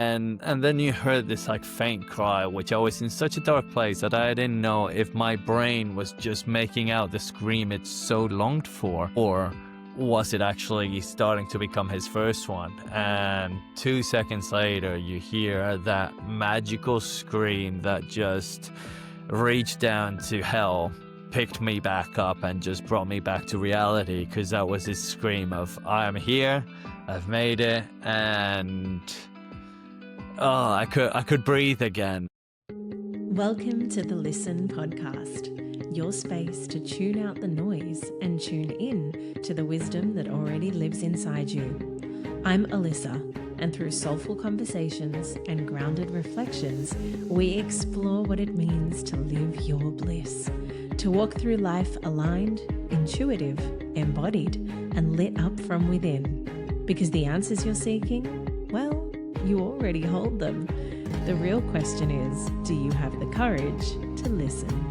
And then you heard this like faint cry, which I was in such a dark place that I didn't know if my brain was just making out the scream it so longed for, or was it actually starting to become his first one. And 2 seconds later you hear that magical scream that just reached down to hell, picked me back up, and just brought me back to reality, because that was his scream of, I am here, I've made it, and I could breathe again. Welcome to the Lyssn podcast, your space to tune out the noise and tune in to the wisdom that already lives inside you. I'm Alyssa, and through soulful conversations and grounded reflections, we explore what it means to live your bliss, to walk through life aligned, intuitive, embodied, and lit up from within. Because the answers you're seeking, well, you already hold them. The real question is, do you have the courage to listen?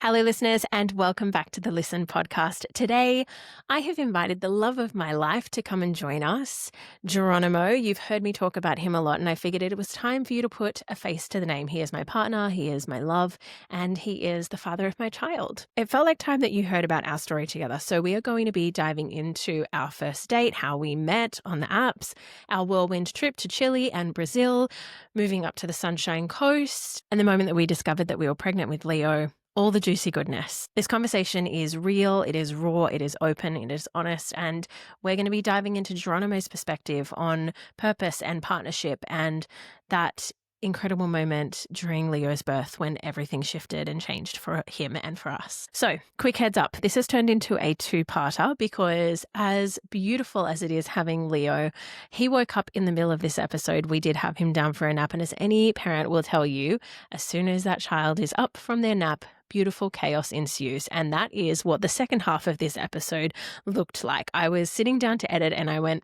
Hello, listeners, and welcome back to the Lyssn podcast. Today, I have invited the love of my life to come and join us, Geronimo. You've heard me talk about him a lot, and I figured it was time for you to put a face to the name. He is my partner, he is my love, and he is the father of my child. It felt like time that you heard about our story together, so we are going to be diving into our first date, how we met on the apps, our whirlwind trip to Chile and Brazil, moving up to the Sunshine Coast, and the moment that we discovered that we were pregnant with Leo. All the juicy goodness. This conversation is real, it is raw, it is open, it is honest, and we're going to be diving into Geronimo's perspective on purpose and partnership and that incredible moment during Leo's birth when everything shifted and changed for him and for us. So, quick heads up, this has turned into a two-parter because as beautiful as it is having Leo, he woke up in the middle of this episode. We did have him down for a nap, and as any parent will tell you, as soon as that child is up from their nap, beautiful chaos ensues. And that is what the second half of this episode looked like. I was sitting down to edit and I went,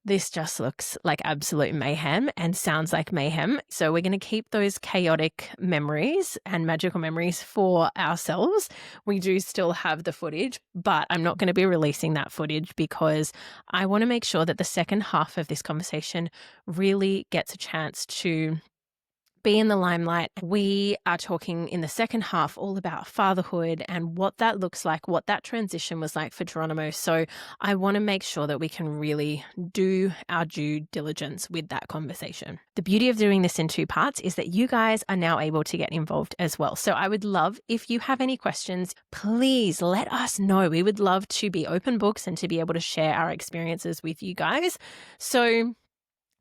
this just looks like absolute mayhem and sounds like mayhem. So we're going to keep those chaotic memories and magical memories for ourselves. We do still have the footage, but I'm not going to be releasing that footage because I want to make sure that the second half of this conversation really gets a chance to be in the limelight. We are talking in the second half all about fatherhood and what that looks like, what that transition was like for Geronimo. So I want to make sure that we can really do our due diligence with that conversation. The beauty of doing this in two parts is that you guys are now able to get involved as well. So I would love, if you have any questions, please let us know. We would love to be open books and to be able to share our experiences with you guys. So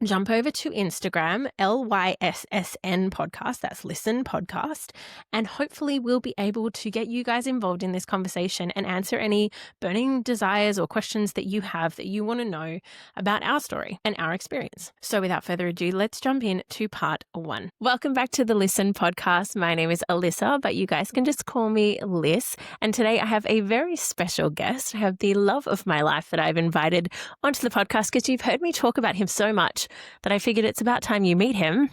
jump over to Instagram, LYSSN podcast, that's Lyssn podcast, and hopefully we'll be able to get you guys involved in this conversation and answer any burning desires or questions that you have that you want to know about our story and our experience. So without further ado, let's jump in to part one. Welcome back to the Lyssn podcast. My name is Alyssa, but you guys can just call me Liz. And today I have a very special guest. I have the love of my life that I've invited onto the podcast because you've heard me talk about him so much that I figured it's about time you meet him,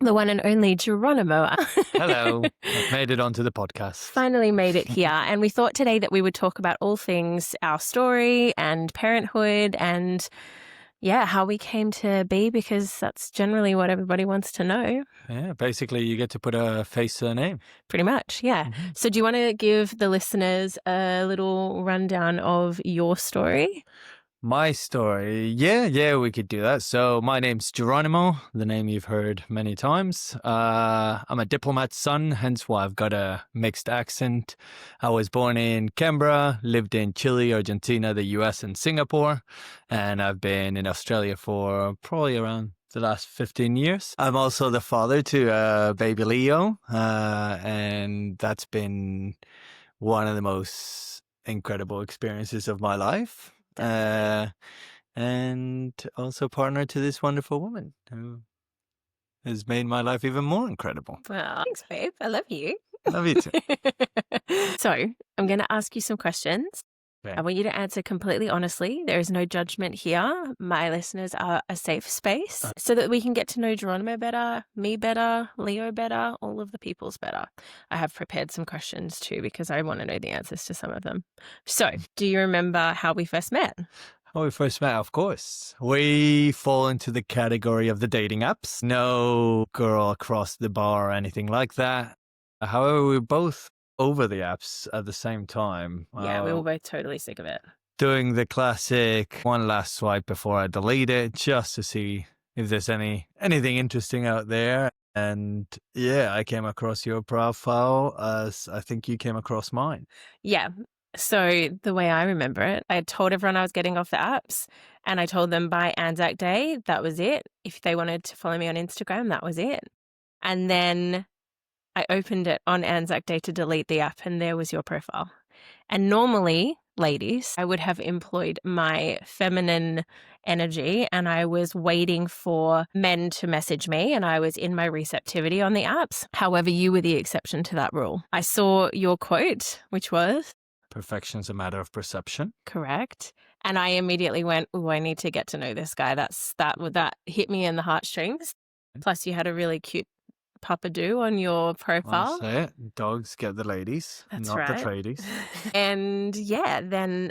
the one and only Geronimo. Hello, I've made it onto the podcast. Finally made it here. And we thought today that we would talk about all things our story and parenthood and, yeah, how we came to be, because that's generally what everybody wants to know. Yeah, basically you get to put a face to a name. Pretty much, yeah. Mm-hmm. So do you want to give the listeners a little rundown of your story? My story, yeah, we could do that. So my name's Geronimo, the name you've heard many times. I'm a diplomat's son, hence why I've got a mixed accent. I was born in Canberra, lived in Chile, Argentina, the US, and Singapore, and I've been in Australia for probably around the last 15 years. I'm also the father to baby Leo, and that's been one of the most incredible experiences of my life. And also partner to this wonderful woman who has made my life even more incredible. Well, thanks, babe. I love you. I love you too. So I'm going to ask you some questions. Okay. I want you to answer completely honestly. There is no judgment here. My listeners are a safe space so that we can get to know Geronimo better, me better, Leo better, all of the peoples better. I have prepared some questions too because I want to know the answers to some of them. So, do you remember how we first met? when we first met, of course. We fall into the category of the dating apps. No girl across the bar or anything like that. However, we were both over the apps at the same time. Yeah, we were both totally sick of it. Doing the classic one last swipe before I delete it, just to see if there's anything interesting out there. And yeah, I came across your profile as I think you came across mine. Yeah. So the way I remember it, I had told everyone I was getting off the apps, and I told them by Anzac Day, that was it. If they wanted to follow me on Instagram, that was it. And then I opened it on Anzac Day to delete the app, and there was your profile. And normally, ladies, I would have employed my feminine energy, and I was waiting for men to message me, and I was in my receptivity on the apps. However, you were the exception to that rule. I saw your quote, which was, Perfection's a matter of perception. correct. And I immediately went, oh, I need to get to know this guy. That hit me in the heartstrings. Plus, you had a really cute papadoo on your profile. That's it. Dogs get the ladies, That's not right. the tradies. And yeah, then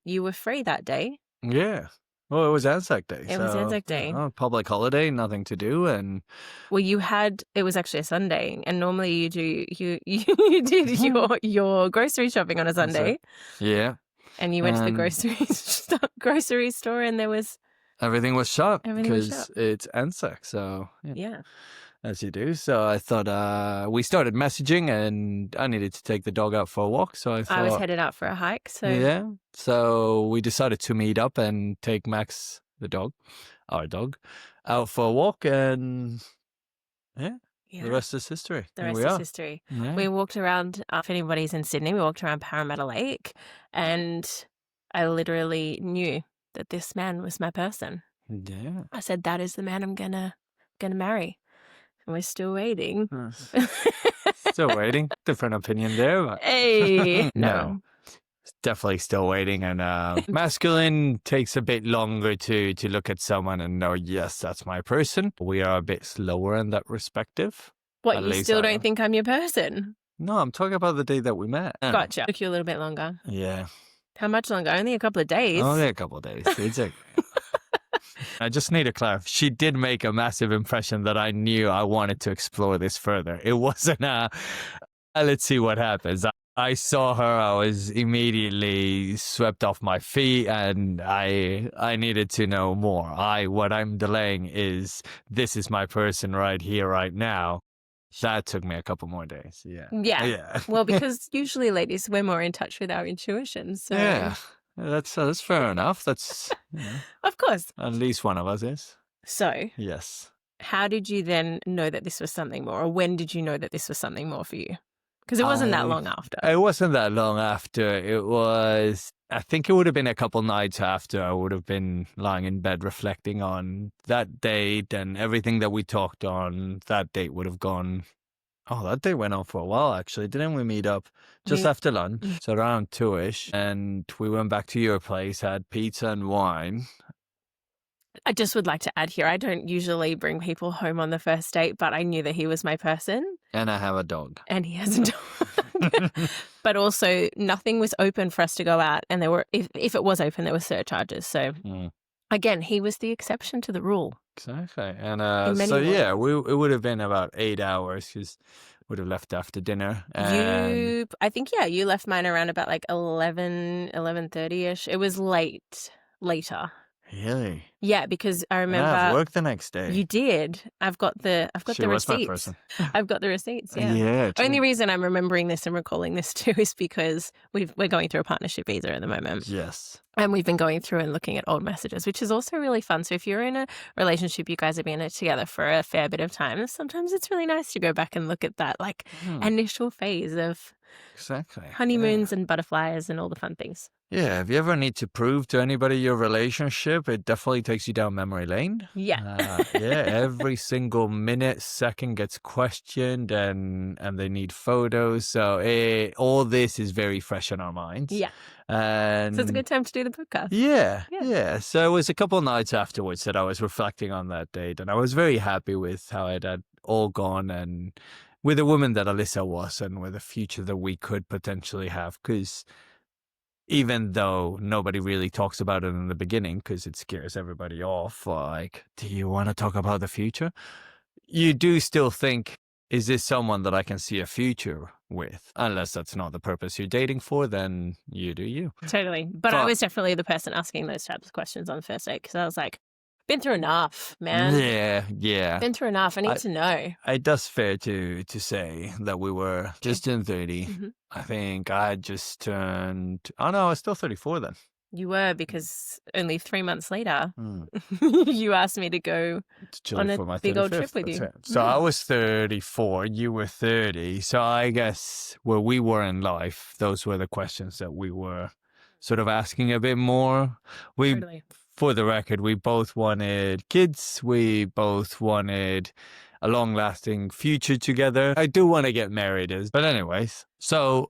you were free that day. Yeah. Well, it was Anzac Day. It was Anzac Day. Public holiday, nothing to do, and Well, it was actually a Sunday, and normally you did your grocery shopping on a Sunday, yeah, and you went to the grocery store, and there was everything was shut Everything was because it's Anzac. So yeah. as you do. So I thought we started messaging, and I needed to take the dog out for a walk. So I thought I was headed out for a hike. So yeah. So we decided to meet up and take Max, our dog, out for a walk, and yeah. The rest is history. The Here rest we is are. history. Yeah. We walked around, if anybody's in Sydney, we walked around Parramatta Lake, and I literally knew that this man was my person. Yeah. I said, that is the man I'm gonna marry. And we're still waiting. Still waiting. Different opinion there. But Hey. no. Definitely still waiting. And masculine takes a bit longer to look at someone and know, yes, that's my person. We are a bit slower in that respective. What, At you least still I don't am. think I'm your person? No, I'm talking about the day that we met. Gotcha. Took you a little bit longer. Yeah. How much longer? Only a couple of days. Only a couple of days. It's okay. I just need to clarify. She did make a massive impression that I knew I wanted to explore this further. It wasn't let's see what happens. I saw her, I was immediately swept off my feet, and I needed to know more. What I'm delaying is, this is my person right here, right now. That took me a couple more days. Yeah. Yeah. Well, because usually, ladies, we're more in touch with our intuition. So Yeah. That's fair enough. That's of course. at least one of us is. So Yes. how did you then know that this was something more, or when did you know that this was something more for you? Because it wasn't that long after. It wasn't that long after. It was, I think it would have been a couple nights after. I would have been lying in bed reflecting on that date and everything that we talked on. That date would have gone. Oh, that date went on for a while, actually. Didn't we meet up just after lunch? So around 2-ish. And we went back to your place, had pizza and wine. I just would like to add here, I don't usually bring people home on the first date, but I knew that he was my person. And I have a dog. And he has a dog. But also, nothing was open for us to go out. And there were, if it was open, there were surcharges. So again, he was the exception to the rule. Exactly. And so yeah, it would have been about 8 hours because would have left after dinner. And I think, you left mine around about like 11:30ish. It was later. Really? Yeah, because I remember I have work the next day. You did. I've got the She was my receipts. person. I've got the receipts. Yeah. Yeah. Only reason I'm remembering this and recalling this too is because we're going through a partnership visa at the moment. Yes. And we've been going through and looking at old messages, which is also really fun. So if you're in a relationship, you guys have been together for a fair bit of time, sometimes it's really nice to go back and look at that initial phase of honeymoons and butterflies and all the fun things. Yeah, if you ever need to prove to anybody your relationship, it definitely takes you down memory lane. Yeah. Every single minute, second gets questioned and they need photos. So all this is very fresh in our minds. Yeah. And so it's a good time to do the podcast. Yeah. So it was a couple of nights afterwards that I was reflecting on that date, and I was very happy with how it had all gone and with the woman that Alyssa was and with the future that we could potentially have. Because even though nobody really talks about it in the beginning because it scares everybody off. Like, do you want to talk about the future? You do still think, is this someone that I can see a future with? Unless that's not the purpose you're dating for, then you do you. Totally. But I was definitely the person asking those types of questions on the first date because I was like, been through enough, man. Yeah. Been through enough. I need to know. It does fair to say that we were just in 30. Mm-hmm. I think I had just turned, oh no, I was still 34 then. You were, because only 3 months later, Mm. you asked me to go To Chile on a for my big old 35th, trip with that's you. it. So I was 34, you were 30. So I guess where we were in life, those were the questions that we were sort of asking a bit more. Totally. For the record, we both wanted kids. We both wanted a long-lasting future together. I do want to get married, but anyways. So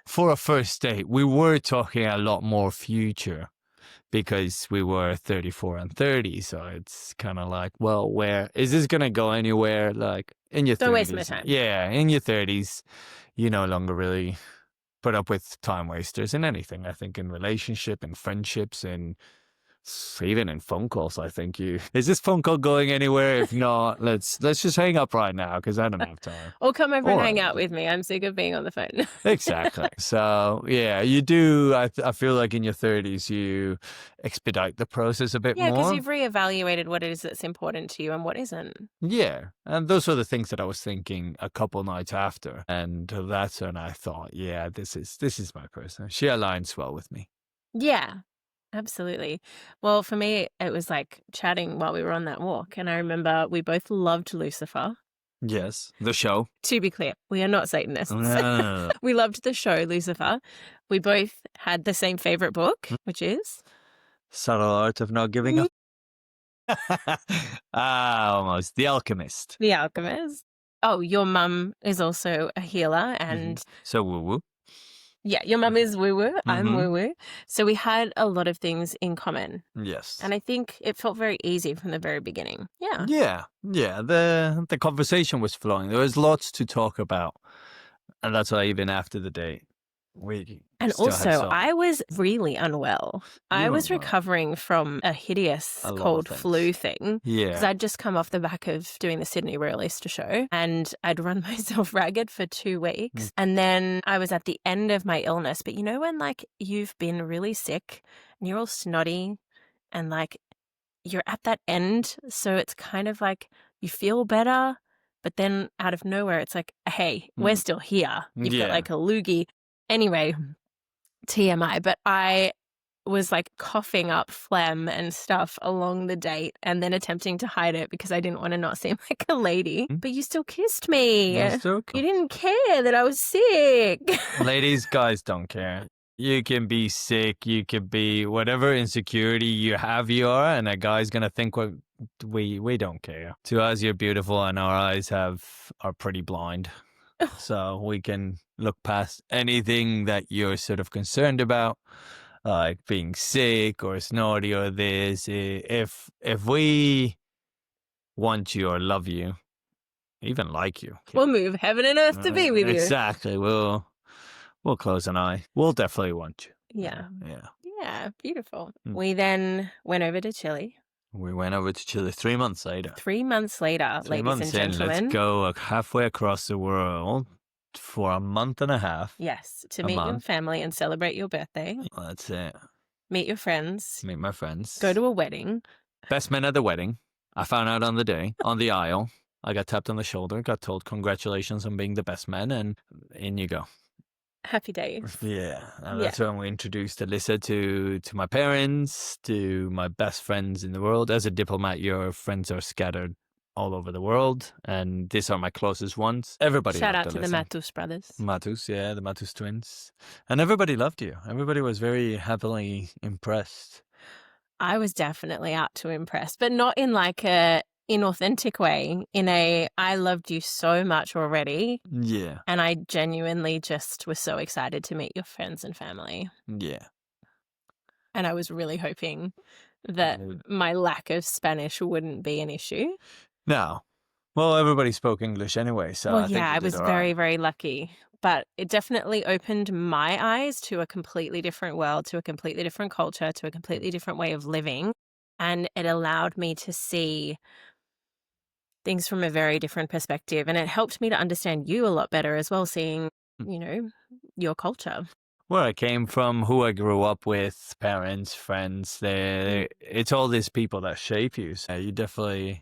for a first date, we were talking a lot more future because we were 34 and 30. So it's kind of like, well, where is this going to go anywhere? Like in your 30s. Don't waste my time. Yeah, in your 30s, you no longer really put up with time wasters in anything. I think in relationship and friendships and even in phone calls, I think is this phone call going anywhere? If not, let's just hang up right now because I don't have time. Or come over and hang out with me. I'm sick of being on the phone. Exactly. So yeah, you do. I feel like in your 30s, you expedite the process a bit more. Yeah, because you've reevaluated what it is that's important to you and what isn't. Yeah, and those were the things that I was thinking a couple nights after, and that's when I thought, yeah, this is my person. She aligns well with me. Yeah. Absolutely. Well, for me, it was like chatting while we were on that walk. And I remember we both loved Lucifer. Yes, the show. To be clear, we are not Satanists. No. We loved the show, Lucifer. We both had the same favorite book, which is Subtle Art of Not Giving Up. Almost. The Alchemist. The Alchemist. Oh, your mum is also a healer and... So woo-woo. Yeah, your mum is woo-woo. I'm woo-woo. So we had a lot of things in common. Yes. And I think it felt very easy from the very beginning. Yeah. Yeah. The conversation was flowing. There was lots to talk about. And that's why even after the date, and also, I was really unwell. I was recovering from a hideous cold flu thing. Yeah. Because I'd just come off the back of doing the Sydney Realista show and I'd run myself ragged for 2 weeks. And then I was at the end of my illness. But you know when like you've been really sick and you're all snotty and like you're at that end. So it's kind of like you feel better. But then out of nowhere, it's like, hey, we're still here. You've got like a loogie. Anyway, TMI, but I was like coughing up phlegm and stuff along the date and then attempting to hide it because I didn't want to not seem like a lady. But you still kissed me. You didn't care that I was sick. Ladies, guys don't care. You can be sick. You can be whatever insecurity you are, and a guy's going to think what we don't care. To us, you're beautiful, and our eyes are pretty blind. So we can look past anything that you're sort of concerned about, like being sick or snotty or this. If we want you or love you, even like you, we'll move heaven and earth to be with you. Exactly. We'll close an eye. We'll definitely want you. Yeah, beautiful. We then went over to Chile. We went over to Chile 3 months later. 3 months later, ladies and gentlemen. Let's go halfway across the world for a month and a half. Yes, to meet your family and celebrate your birthday. That's it. Meet your friends. Meet my friends. Go to a wedding. Best man at the wedding. I found out on the day, on the aisle. I got tapped on the shoulder, got told congratulations on being the best man, and in you go. Happy days. Yeah. And that's when we introduced Alyssa to my parents, to my best friends in the world. As a diplomat, your friends are scattered all over the world, and these are my closest ones. Everybody Shout loved out to Alyssa. the Matus brothers. Matus, yeah, the Matus twins. And everybody loved you. Everybody was very happily impressed. I was definitely out to impress, but not in like a inauthentic way, in a I loved you so much already. Yeah. And I genuinely just was so excited to meet your friends and family. Yeah. And I was really hoping that my lack of Spanish wouldn't be an issue. No. Well, everybody spoke English anyway, so well, I was very, very lucky. but it definitely opened my eyes to a completely different world, to a completely different culture, to a completely different way of living. And it allowed me to see things from a very different perspective. And it helped me to understand you a lot better as well, seeing, your culture. Where I came from, who I grew up with, parents, friends, it's all these people that shape you. So you definitely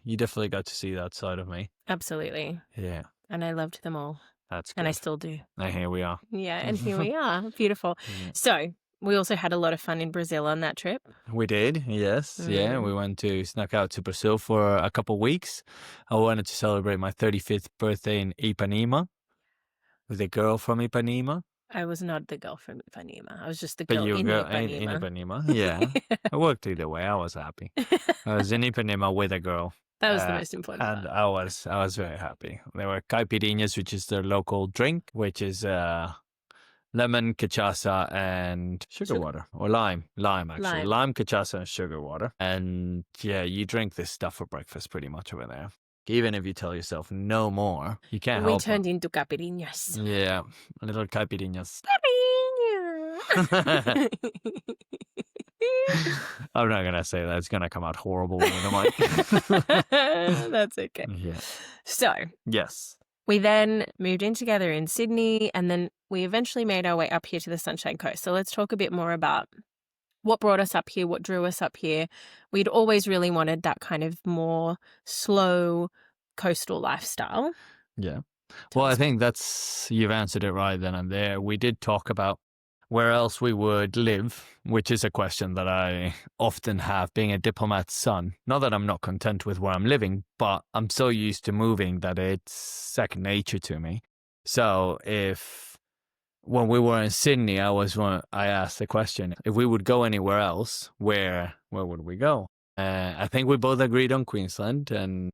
got to see that side of me. Absolutely. Yeah, And I loved them all. that's good. And I still do. And here we are. Yeah, and here we are. Beautiful. Yeah. So we also had a lot of fun in Brazil on that trip. We did, yes. Yeah, we snuck out to Brazil for a couple of weeks. I wanted to celebrate my 35th birthday in Ipanema with a girl from Ipanema. I was not the girl from Ipanema. I was just the But girl you in were Ipanema. in Ipanema, yeah. It worked either way. I was happy. I was in Ipanema with a girl. That was the most important and part. I was very happy. There were caipirinhas, which is their local drink, which is lemon, cachaça, and sugar water. Or lime, actually. Lime, cachaça, and sugar water. And yeah, you drink this stuff for breakfast pretty much over there. Even if you tell yourself no more, you can't help We turned into caipirinhas. Yeah, little caipirinhas. Caipirinha. I'm not gonna say that. It's gonna come out horrible with the mic. That's okay. Yeah. So Yes. we then moved in together in Sydney, and then we eventually made our way up here to the Sunshine Coast. So let's talk a bit more about what brought us up here, what drew us up here. We'd always really wanted that kind of more slow coastal lifestyle. Yeah. Well, I think you've answered it right then and there. We did talk about where else we would live, which is a question that I often have, being a diplomat's son. Not that I'm not content with where I'm living, but I'm so used to moving that it's second nature to me. So when we were in Sydney, I asked the question, if we would go anywhere else, where would we go? I think we both agreed on Queensland, and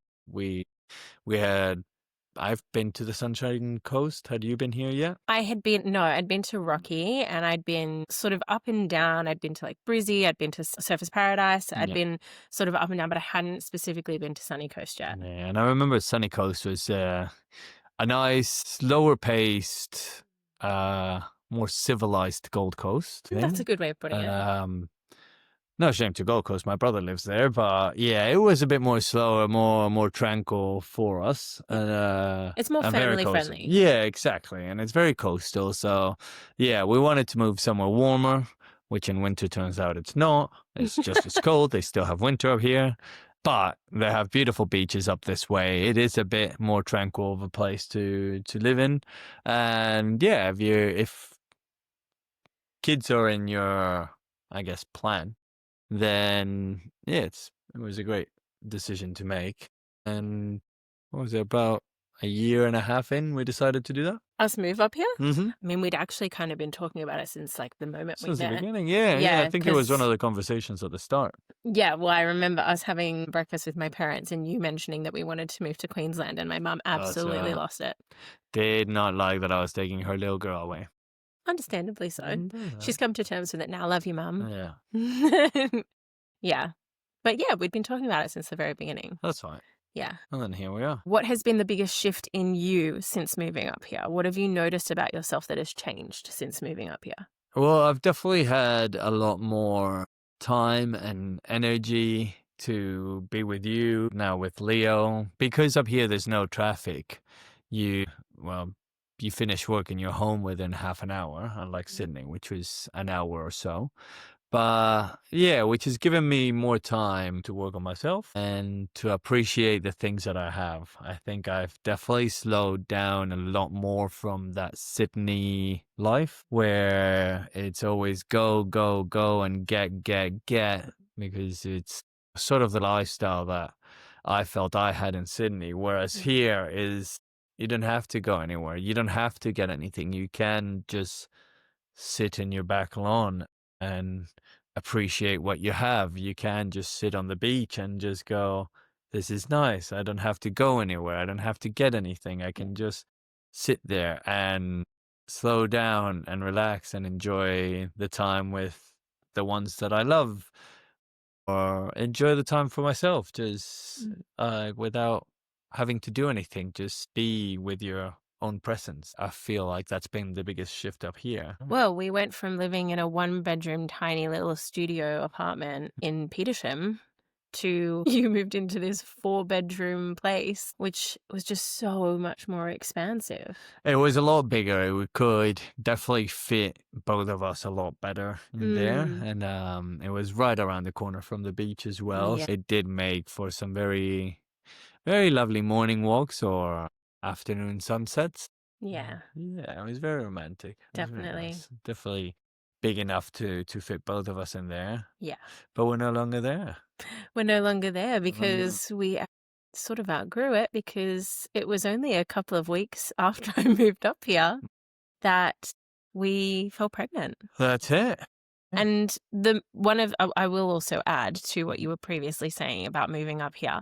I've been to the Sunshine Coast. Had you been here yet? I'd been to Rocky, and I'd been sort of up and down. I'd been to like Brizzy, I'd been to Surfers Paradise. I'd been sort of up and down, but I hadn't specifically been to Sunny Coast yet. Yeah, and I remember Sunny Coast was a nice, slower paced, more civilized Gold Coast. That's a good way of putting it. No shame to Gold Coast. My brother lives there, but yeah, it was a bit more slower, more tranquil for us. It's more family friendly. Yeah, exactly, and it's very coastal. So yeah, we wanted to move somewhere warmer, which in winter turns out it's not. It's just as cold. They still have winter up here, but they have beautiful beaches up this way. It is a bit more tranquil of a place to live in, and yeah, if kids are in your, I guess, plan, then yeah, it was a great decision to make. And what was it, about a year and a half in, we decided to do that? Us move up here? Mm-hmm. I mean, we'd actually kind of been talking about it since like the moment we met. Since the beginning, yeah. I think it was one of the conversations at the start. Yeah, well, I remember us having breakfast with my parents and you mentioning that we wanted to move to Queensland, and my mum absolutely lost it. Did not like that I was taking her little girl away. Understandably so. She's come to terms with it now. Love you, Mum. Yeah. Yeah. But yeah, we'd been talking about it since the very beginning. That's fine. Yeah. And then here we are. What has been the biggest shift in you since moving up here? What have you noticed about yourself that has changed since moving up here? Well, I've definitely had a lot more time and energy to be with you, now with Leo. Because up here there's no traffic, you finish work and you're home within half an hour, unlike Sydney, which was an hour or so. But yeah, which has given me more time to work on myself and to appreciate the things that I have. I think I've definitely slowed down a lot more from that Sydney life where it's always go, go, go and get, because it's sort of the lifestyle that I felt I had in Sydney. Whereas here is, you don't have to go anywhere. You don't have to get anything. You can just sit in your back lawn and appreciate what you have. You can just sit on the beach and just go, this is nice. I don't have to go anywhere. I don't have to get anything. I can just sit there and slow down and relax and enjoy the time with the ones that I love, or enjoy the time for myself, just without having to do anything. Just be with your own presence. I feel like that's been the biggest shift up here. Well, we went from living in a 1-bedroom, tiny little studio apartment in Petersham to you moved into this 4-bedroom place, which was just so much more expansive. It was a lot bigger. We could definitely fit both of us a lot better in there. Mm. And it was right around the corner from the beach as well. Yeah. So it did make for some very, very lovely morning walks or afternoon sunsets. Yeah, Yeah, it was very romantic. It was very definitely. nice. Definitely big enough to fit both of us in there. Yeah. But we're no longer there. We're no longer there because we sort of outgrew it, because it was only a couple of weeks after I moved up here that we fell pregnant. That's it. Yeah. And I will also add to what you were previously saying about moving up here.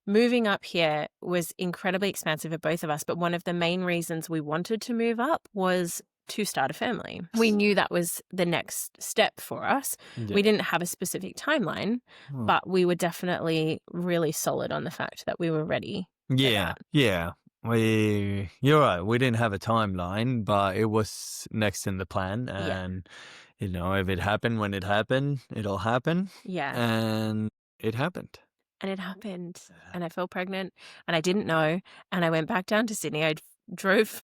Moving up here was incredibly expansive for both of us, but one of the main reasons we wanted to move up was to start a family. We knew that was the next step for us. Yeah. We didn't have a specific timeline, but we were definitely really solid on the fact that we were ready. Yeah. You're right. We didn't have a timeline, but it was next in the plan. And, if it happened when it happened, it'll happen. Yeah. And it happened. And it happened. And I fell pregnant and I didn't know. And I went back down to Sydney. I drove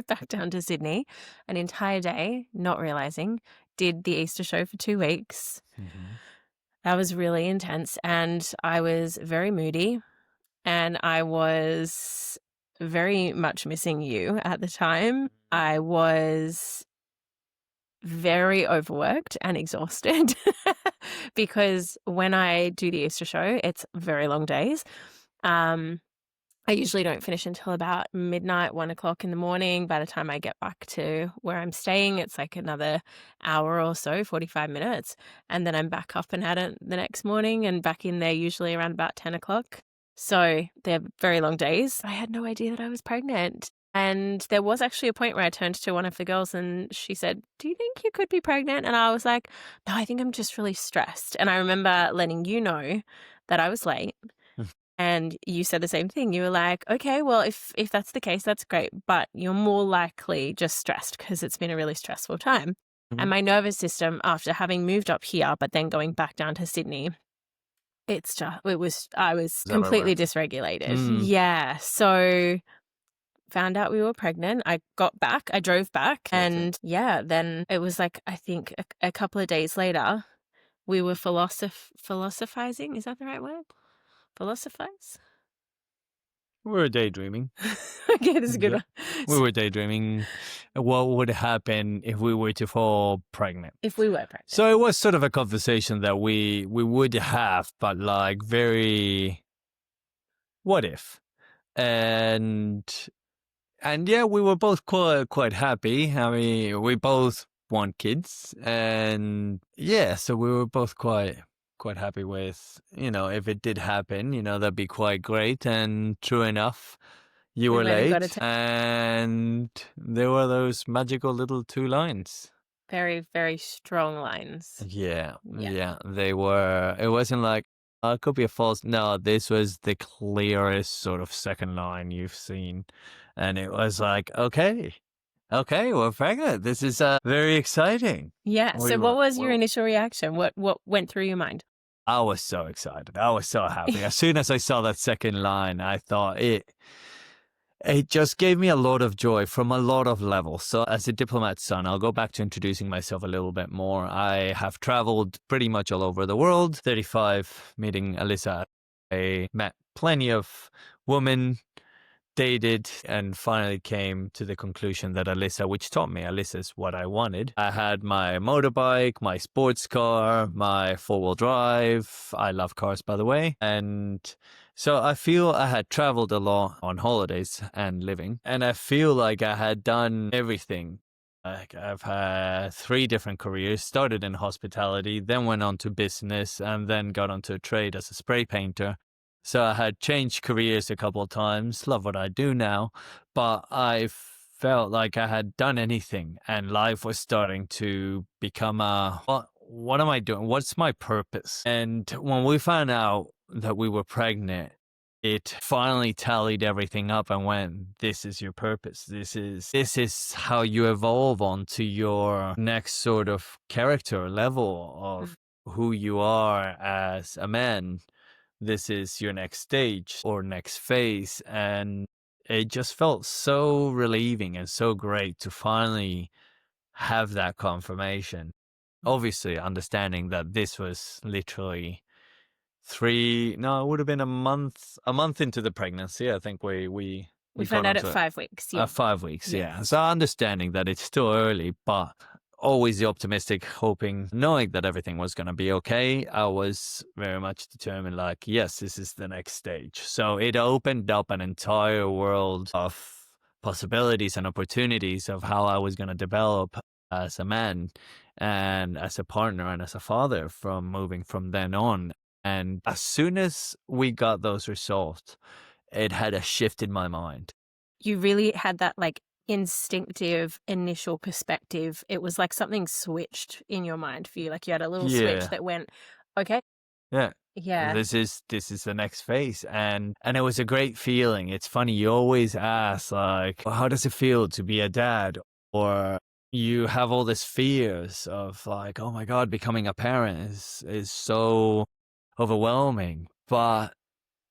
back down to Sydney an entire day, not realizing, did the Easter show for 2 weeks. Mm-hmm. That was really intense. And I was very moody. And I was very much missing you at the time. I was very overworked and exhausted because when I do the Easter show, it's very long days. I usually don't finish until about midnight, 1 o'clock in the morning. By the time I get back to where I'm staying, it's like another hour or so, 45 minutes. And then I'm back up and at it the next morning and back in there usually around about 10 o'clock. So they're very long days. I had no idea that I was pregnant. And there was actually a point where I turned to one of the girls and she said, "Do you think you could be pregnant?" And I was like, "No, I think I'm just really stressed." And I remember letting you know that I was late. And you said the same thing. You were like, "Okay, well, if that's the case, that's great. But you're more likely just stressed because it's been a really stressful time." Mm-hmm. And my nervous system, after having moved up here, but then going back down to Sydney, I was completely dysregulated. Yeah. So found out we were pregnant. I drove back, and then it was like, I think a couple of days later, we were philosophizing. Is that the right word? Philosophize? We were daydreaming. Okay, this is a good one. We were daydreaming what would happen if we were to fall pregnant. If we were pregnant. So it was sort of a conversation that we would have, but like very, what if? And yeah, we were both quite happy. I mean, we both want kids, and so we were both quite happy with, if it did happen, that'd be quite great. And true enough, you were late, and there were those magical little 2 lines. Very, very strong lines. Yeah, they were. It wasn't like, it could be a false. No, this was the clearest sort of second line you've seen. And it was like, okay, we're pregnant. This is very exciting. Yeah. So what was your initial reaction? What went through your mind? I was so excited. I was so happy. As soon as I saw that second line, I thought it just gave me a lot of joy from a lot of levels. So as a diplomat's son, I'll go back to introducing myself a little bit more. I have traveled pretty much all over the world, 35, meeting Alyssa. I met plenty of women, dated, and finally came to the conclusion that which taught me Alyssa's what I wanted. I had my motorbike, my sports car, my 4-wheel drive. I love cars, by the way. And so I feel I had traveled a lot on holidays and living. And I feel like I had done everything. Like I've had 3 different careers, started in hospitality, then went on to business, and then got onto a trade as a spray painter. So I had changed careers a couple of times, love what I do now, but I felt like I had done anything and life was starting to become what am I doing? What's my purpose? And when we found out that we were pregnant, it finally tallied everything up and went, this is your purpose. This is how you evolve onto your next sort of character level of who you are as a man. This is your next stage or next phase. And it just felt so relieving and so great to finally have that confirmation. Obviously, understanding that this was literally it would have been a month into the pregnancy. I think we found got out at onto 5 weeks. Yeah. 5 weeks, yeah. So understanding that it's still early, but always the optimistic, hoping, knowing that everything was going to be okay. I was very much determined, like, yes, this is the next stage. So it opened up an entire world of possibilities and opportunities of how I was going to develop as a man and as a partner and as a father from moving from then on. And as soon as we got those results, it had a shift in my mind. You really had that like instinctive initial perspective. It was like something switched in your mind for you. Like you had a little switch that went, okay. Yeah. Yeah. This is the next phase. And it was a great feeling. It's funny, you always ask, like, well, how does it feel to be a dad? Or you have all these fears of like, oh my God, becoming a parent is so overwhelming. But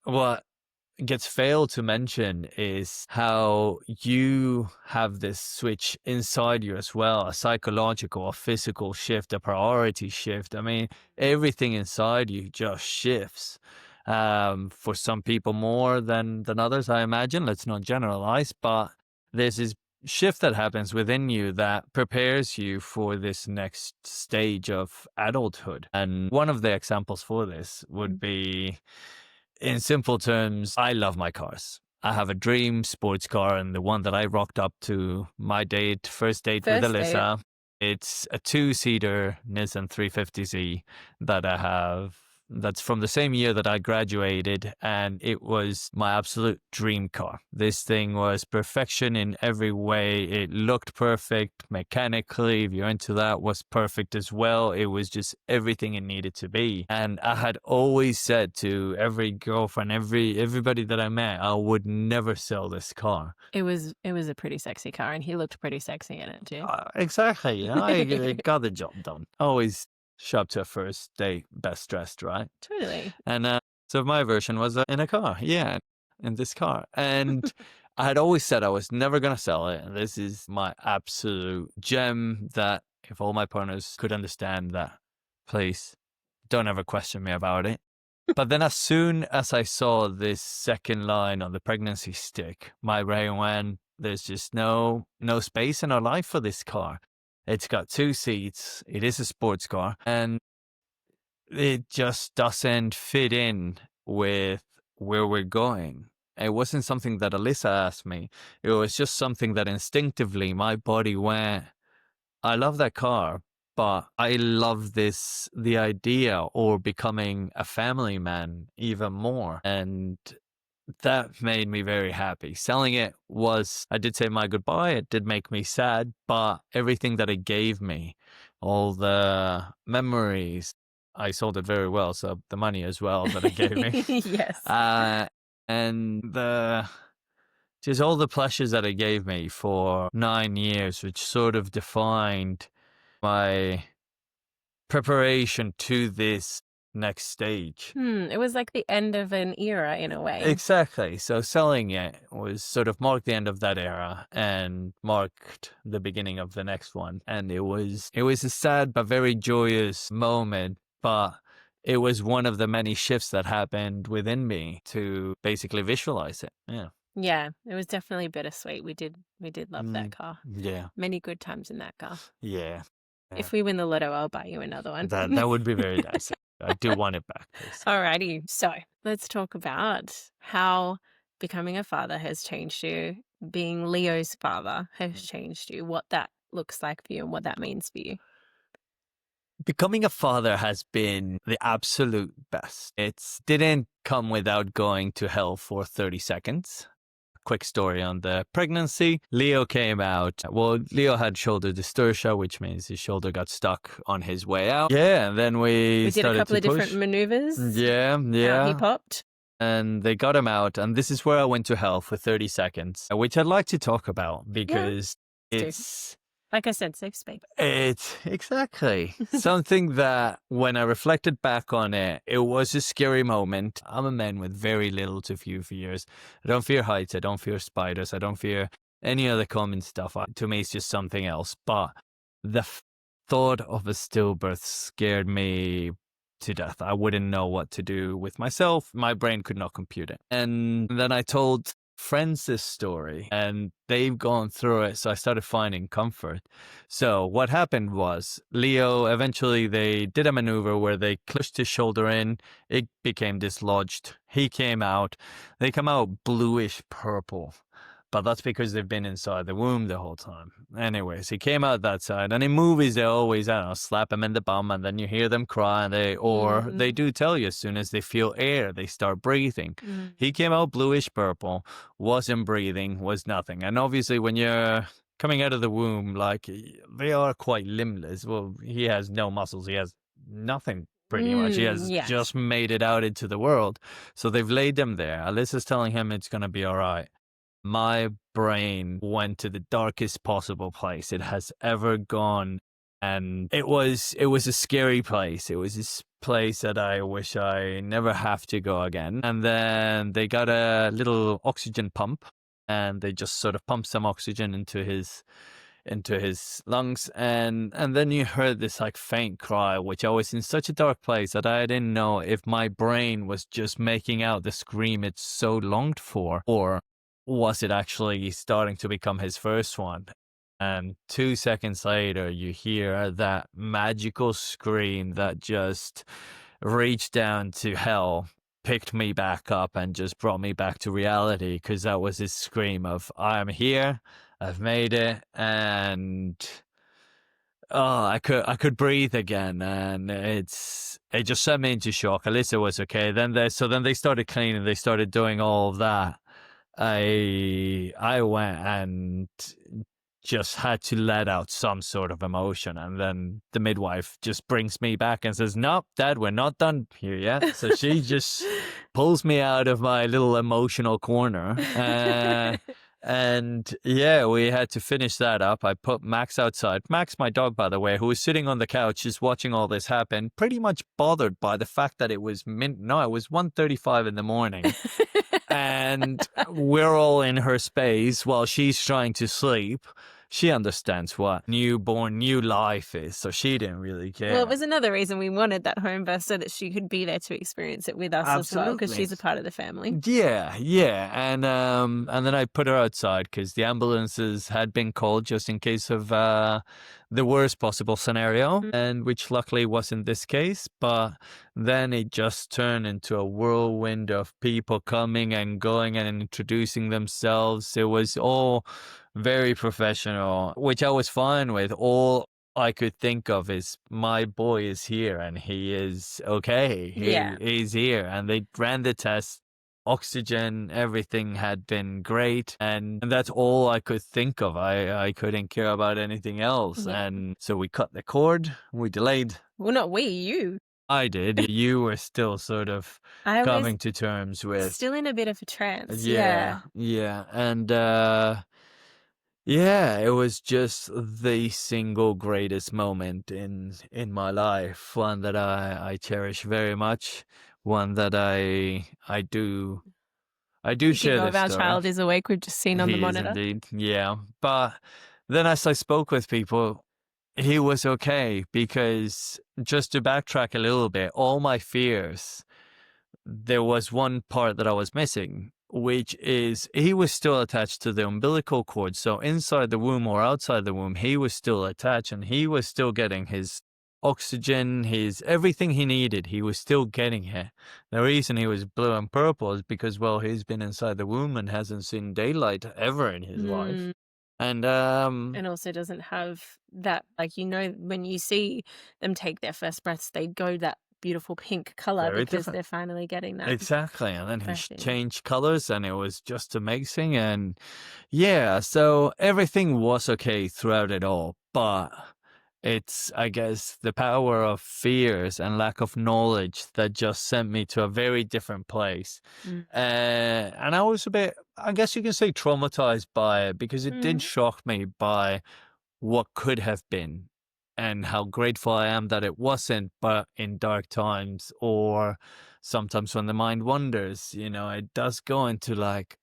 what gets failed to mention is how you have this switch inside you as well, a psychological, a physical shift, a priority shift. I mean, everything inside you just shifts. For some people more than others, I imagine. Let's not generalize, but there's this shift that happens within you that prepares you for this next stage of adulthood. And one of the examples for this would be, in simple terms, I love my cars. I have a dream sports car, and the one that I rocked up to my first date with Alyssa, it's a 2-seater Nissan 350Z that I have. That's from the same year that I graduated, and it was my absolute dream car. This thing was perfection in every way. It looked perfect mechanically. If you're into that, was perfect as well. It was just everything it needed to be. And I had always said to every girlfriend, everybody that I met, I would never sell this car. It was a pretty sexy car, and he looked pretty sexy in it too. Exactly. I got the job done. Always show up to a first date best dressed, right? Totally. And so my version was in a car. Yeah, in this car. And I had always said I was never going to sell it. And this is my absolute gem that if all my partners could understand that, please don't ever question me about it. But then as soon as I saw this second line on the pregnancy stick, my brain went, there's just no space in our life for this car. It's got 2 seats. It is a sports car. And it just doesn't fit in with where we're going. It wasn't something that Alyssa asked me. It was just something that instinctively my body went, I love that car, but I love the idea or becoming a family man even more. And that made me very happy. Selling it I did say my goodbye. It did make me sad, but everything that it gave me, all the memories, I sold it very well. So the money as well that it gave me. Yes. And just all the pleasures that it gave me for 9 years, which sort of defined my preparation to this next stage. It was like the end of an era in a way. Exactly. So selling it was sort of marked the end of that era and marked the beginning of the next one. And it was a sad but very joyous moment, but it was one of the many shifts that happened within me to basically visualize it. Yeah. Yeah, it was definitely bittersweet. We did love that car. Yeah. Many good times in that car. Yeah. If we win the lotto, I'll buy you another one. That would be very nice. I do want it back, please. Alrighty. So let's talk about how becoming a father has changed you. Being Leo's father has changed you. What that looks like for you and what that means for you. Becoming a father has been the absolute best. It didn't come without going to hell for 30 seconds. Quick story on the pregnancy. Leo came out. Well, Leo had shoulder dystocia, which means his shoulder got stuck on his way out. Yeah, and then we did a couple of push. different maneuvers. Yeah. He popped. and they got him out. And this is where I went to hell for 30 seconds, which I'd like to talk about because it's like I said, safe space. It's exactly something that when I reflected back on it, it was a scary moment. I'm a man with very little to few fears. I don't fear heights. I don't fear spiders. I don't fear any other common stuff. To me, it's just something else. But the thought of a stillbirth scared me to death. I wouldn't know what to do with myself. My brain could not compute it. And then I told friends this story and they've gone through it, so I started finding comfort. So what happened was Leo, eventually they did a maneuver where they pushed his shoulder in, it became dislodged, he came out, they come out bluish purple, but that's because they've been inside the womb the whole time. Anyways, he came out that side, and in movies they always, I don't know, slap him in the bum, and then you hear them cry, and they do tell you as soon as they feel air, they start breathing. He came out bluish purple, wasn't breathing, was nothing. And obviously when you're coming out of the womb, like, they are quite limbless. Well, he has no muscles, he has nothing. Pretty much. He has just made it out into the world. So they've laid them there. Alyssa's telling him it's going to be all right. My brain went to the darkest possible place it has ever gone. And it was a scary place. It was this place that I wish I never have to go again. And then they got a little oxygen pump and they just sort of pumped some oxygen into his lungs, and then you heard this like faint cry, which I was in such a dark place that I didn't know if my brain was just making out the scream it so longed for, or was it actually starting to become his first one. And 2 seconds later you hear that magical scream that just reached down to hell, picked me back up and just brought me back to reality, because that was his scream of, I am here, I've made it, and I could breathe again, and it just sent me into shock. Alyssa was okay. Then they started cleaning, they started doing all of that. I went and just had to let out some sort of emotion, and then the midwife just brings me back and says, "Nope, Dad, we're not done here yet." So she just pulls me out of my little emotional corner. And yeah, we had to finish that up. I put Max outside. Max, my dog, by the way, who was sitting on the couch just watching all this happen, pretty much bothered by the fact that it was 1:35 in the morning. And we're all in her space while she's trying to sleep. She understands what newborn, new life is, so she didn't really care. Well, it was another reason we wanted that home birth, so that she could be there to experience it with us as well, because she's a part of the family. Yeah. And then I put her outside because the ambulances had been called just in case of the worst possible scenario, and which luckily wasn't this case. But then it just turned into a whirlwind of people coming and going and introducing themselves. It was all very professional, which I was fine with. All I could think of is, my boy is here and he is okay. He's here. And they ran the test, oxygen, everything had been great. And that's all I could think of. I couldn't care about anything else. Yeah. And so we cut the cord, we delayed. Well, not we, you. I did. You were still sort of coming to terms with. Still in a bit of a trance. Yeah. And yeah, it was just the single greatest moment in my life, one that I cherish very much, one that I do share this our story. child is awake, we've just seen on the monitor. Indeed, yeah. But then as I spoke with people, he was okay, because just to backtrack a little bit, all my fears, there was one part that I was missing, which is he was still attached to the umbilical cord. So inside the womb or outside the womb, he was still attached and he was still getting his oxygen, his everything he needed. He was still getting it. The reason he was blue and purple is because, well, he's been inside the womb and hasn't seen daylight ever in his life. And also doesn't have that, like, when you see them take their first breaths, they go that beautiful pink color because they're finally getting that. Exactly. And then he changed colors and it was just amazing. And yeah, so everything was okay throughout it all. But It's, I guess, the power of fears and lack of knowledge that just sent me to a very different place. And I was a bit, I guess you can say, traumatized by it, because it did shock me by what could have been and how grateful I am that it wasn't. But in dark times, or sometimes when the mind wanders, it does go into like,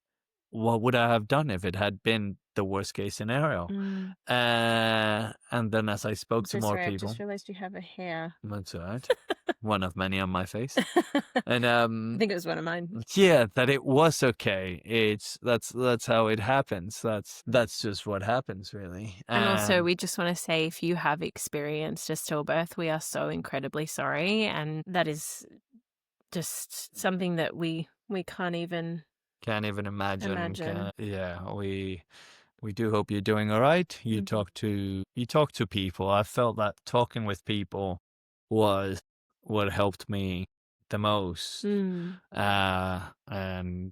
what would I have done if it had been the worst case scenario? And then as I spoke to more people, I just realized you have a hair. that's all right. One of many on my face. And I think it was one of mine. yeah, that it was okay. That's how it happens. That's just what happens, really. And also, we just want to say, if you have experienced a stillbirth, we are so incredibly sorry, and that is just something that we can't even imagine. We do hope you're doing all right. You talk to people. I felt that talking with people was what helped me the most. And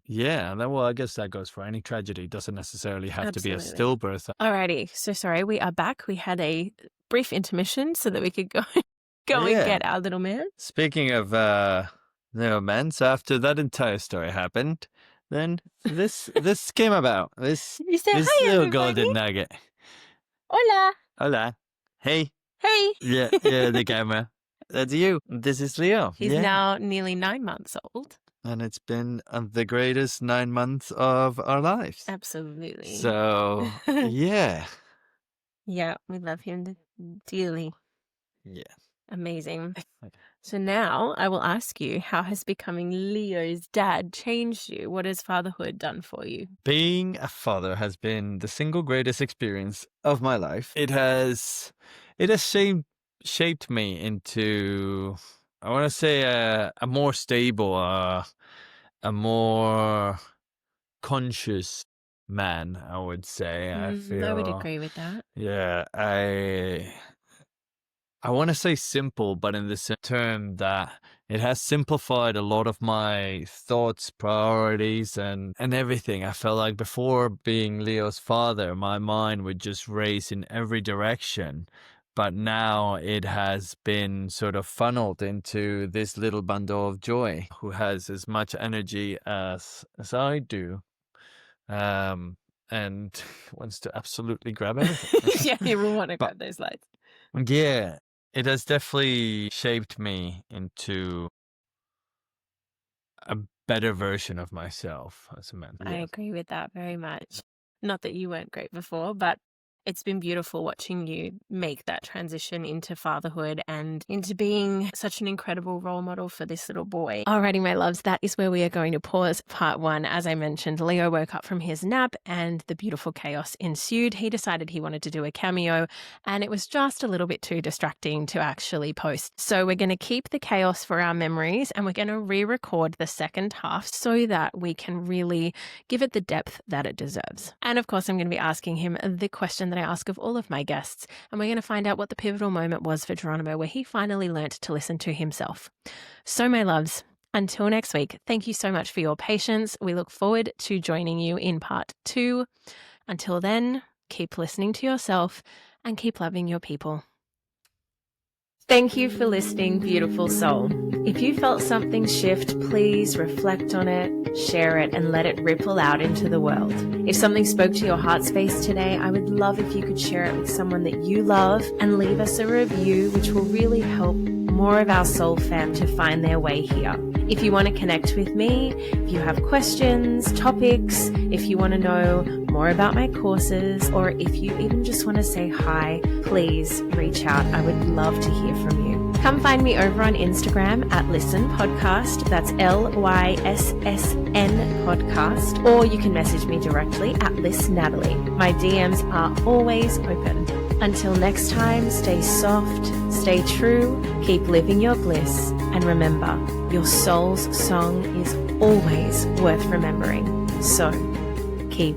yeah, well, I guess that goes for any tragedy. It doesn't necessarily have to be a stillbirth. Alrighty, so sorry, we are back. We had a brief intermission so that we could go and get our little man. Speaking of men, so after that entire story happened, then this came about. This hi, little everybody. golden nugget. Hola. Hey. Hey. Yeah, the camera. That's you. This is Leo. He's now nearly 9 months old. And it's been the greatest 9 months of our lives. Absolutely. So, yeah. Yeah, we love him dearly. Yeah. Amazing. So now I will ask you, how has becoming Leo's dad changed you? What has fatherhood done for you? Being a father has been the single greatest experience of my life. It has shaped me into, I want to say, a more stable, a more conscious man, I would say. I would agree with that. Yeah, I want to say simple, but in the term that it has simplified a lot of my thoughts, priorities, and everything. I felt like before being Leo's father, my mind would just race in every direction. But now it has been sort of funneled into this little bundle of joy who has as much energy as I do. And wants to absolutely grab everything. Yeah, you will want to grab those lights. Yeah. It has definitely shaped me into a better version of myself as a man. I agree with that very much. Not that you weren't great before, but it's been beautiful watching you make that transition into fatherhood and into being such an incredible role model for this little boy. Alrighty, my loves, that is where we are going to pause part 1. As I mentioned, Leo woke up from his nap and the beautiful chaos ensued. He decided he wanted to do a cameo, and it was just a little bit too distracting to actually post. So we're going to keep the chaos for our memories, and we're going to re-record the second half so that we can really give it the depth that it deserves. And of course, I'm going to be asking him the question that I ask of all of my guests, and we're going to find out what the pivotal moment was for Geronimo where he finally learnt to listen to himself. So my loves, until next week, thank you so much for your patience. We look forward to joining you in part 2. Until then, keep listening to yourself and keep loving your people. Thank you for listening, beautiful soul. If you felt something shift, please reflect on it, share it, and let it ripple out into the world. If something spoke to your heart space today, I would love if you could share it with someone that you love and leave us a review, which will really help more of our soul fam to find their way here. If you want to connect with me, if you have questions, topics, if you want to know more about my courses, or if you even just want to say hi, please reach out. I would love to hear from you. Come find me over on Instagram at Lyssn Podcast. That's LYSSN Podcast. Or you can message me directly at Natalie. My DMs are always open. Until next time, stay soft, stay true, keep living your bliss, and remember, your soul's song is always worth remembering. So, keep